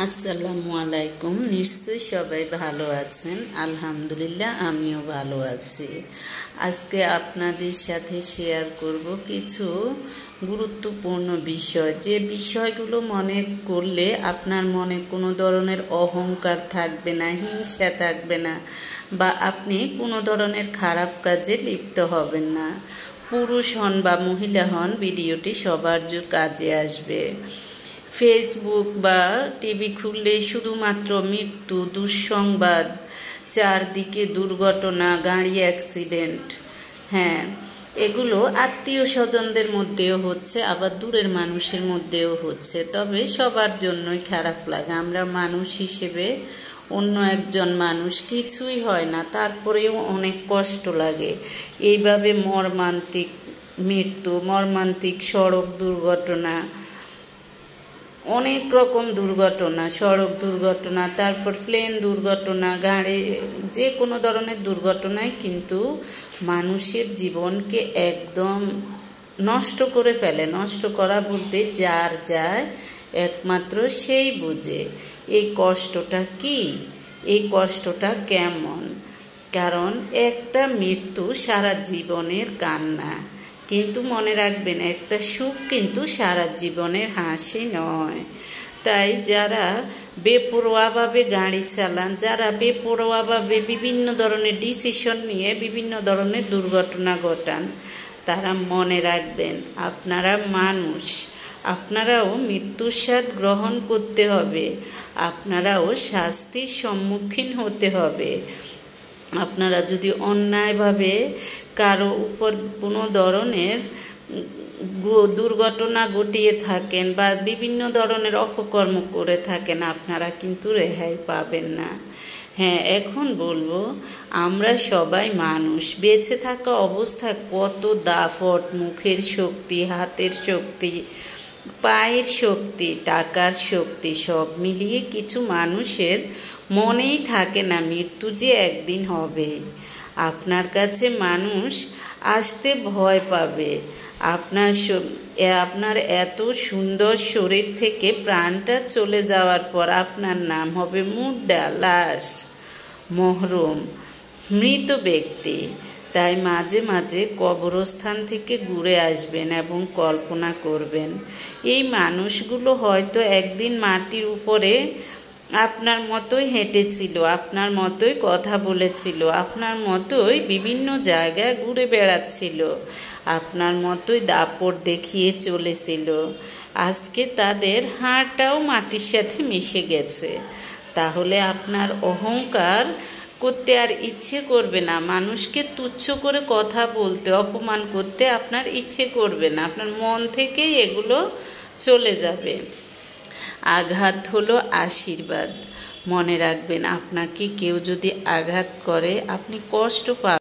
আসসালামু আলাইকুম। নিশ্চয়ই সবাই ভালো আছেন। আলহামদুলিল্লাহ আমিও ভালো আছি। আজকে আপনাদের সাথে শেয়ার করব কিছু গুরুত্বপূর্ণ বিষয়, যে বিষয়গুলো মনে করলে আপনার মনে কোনো ধরনের অহংকার থাকবে না, হিংসা থাকবে না, বা আপনি কোনো ধরনের খারাপ কাজে লিপ্ত হবেন না। পুরুষ হন বা মহিলা হন, ভিডিওটি সবার কাজে আসবে। ফেসবুক বা টিভি খুললেই শুধুমাত্র মৃত্যু, দুঃসংবাদ, চারদিকে দুর্ঘটনা, গাড়ি অ্যাক্সিডেন্ট। হ্যাঁ, এগুলো আত্মীয় স্বজনদের মধ্যেও হচ্ছে, আবার দূরের মানুষের মধ্যেও হচ্ছে। তবে সবার জন্যই খারাপ লাগে। আমরা মানুষ হিসেবে অন্য একজন মানুষ, কিছুই হয় না, তারপরেও অনেক কষ্ট লাগে। এইভাবে মর্মান্তিক মৃত্যু, মর্মান্তিক সড়ক দুর্ঘটনা, অনেক রকম দুর্ঘটনা, সড়ক দুর্ঘটনা, তারপর প্লেন দুর্ঘটনা, গাড়ি, যে কোনো ধরনের দুর্ঘটনায় কিন্তু মানুষের জীবনকে একদম নষ্ট করে ফেলে। নষ্ট করা বলতে যার যায় একমাত্র সেই বুঝে এই কষ্টটা কি, এই কষ্টটা কেমন। কারণ একটা মৃত্যু সারা জীবনের কান্না। কিন্তু মনে রাখবেন, একটা সুখ কিন্তু সারা জীবনের হাসি নয়। তাই যারা বেপরোয়াভাবে গাড়ি চালান, যারা বেপরোয়াভাবে বিভিন্ন ধরনের ডিসিশন নিয়ে বিভিন্ন ধরনের দুর্ঘটনা ঘটান, তারা মনে রাখবেন আপনারা মানুষ, আপনারাও মৃত্যুর স্বাদ গ্রহণ করতে হবে, আপনারাও শাস্তির সম্মুখীন হতে হবে। আপনারা যদি অন্যায়ভাবে কারো উপর কোনো ধরনের দুর্ঘটনা ঘটিয়ে থাকেন বা বিভিন্ন ধরনের অপকর্ম করে থাকেন, আপনারা কিন্তু রেহাই পাবেন না। হ্যাঁ, এখন বলবো, আমরা সবাই মানুষ। বেঁচে থাকা অবস্থায় কত দাপট, মুখের শক্তি, হাতের শক্তি, পায়ের শক্তি, টাকার শক্তি, সব মিলিয়ে কিছু মানুষের মনেই থাকে না মৃত্যু যে একদিন হবে। আপনার কাছে মানুষ আসতে ভয় পাবে। আপনার এত সুন্দর শরীর থেকে প্রাণটা চলে যাওয়ার পর আপনার নাম হবে মুর্দা, লাশ, মহরম, মৃত ব্যক্তি। তাই মাঝে মাঝে কবরস্থান থেকে ঘুরে আসবেন এবং কল্পনা করবেন, এই মানুষগুলো হয়তো একদিন মাটির উপরে আপনার মতোই হেঁটেছিল, আপনার মতোই কথা বলেছিল, আপনার মতোই বিভিন্ন জায়গায় ঘুরে বেড়াচ্ছিল, আপনার মতোই দাপট দেখিয়ে চলেছিল। আজকে তাদের হাড়টাও মাটির সাথে মিশে গেছে। তাহলে আপনার অহংকার করতে আর ইচ্ছে করবে না, মানুষকে তুচ্ছ করে কথা বলতে, অপমান করতে আপনার ইচ্ছে করবে না, আপনার মন থেকেই এগুলো চলে যাবে। আঘাত হলো আশীর্বাদ। মনে রাখবেন, আপনাকে কেউ যদি আঘাত করে আপনি কষ্ট পাবেন।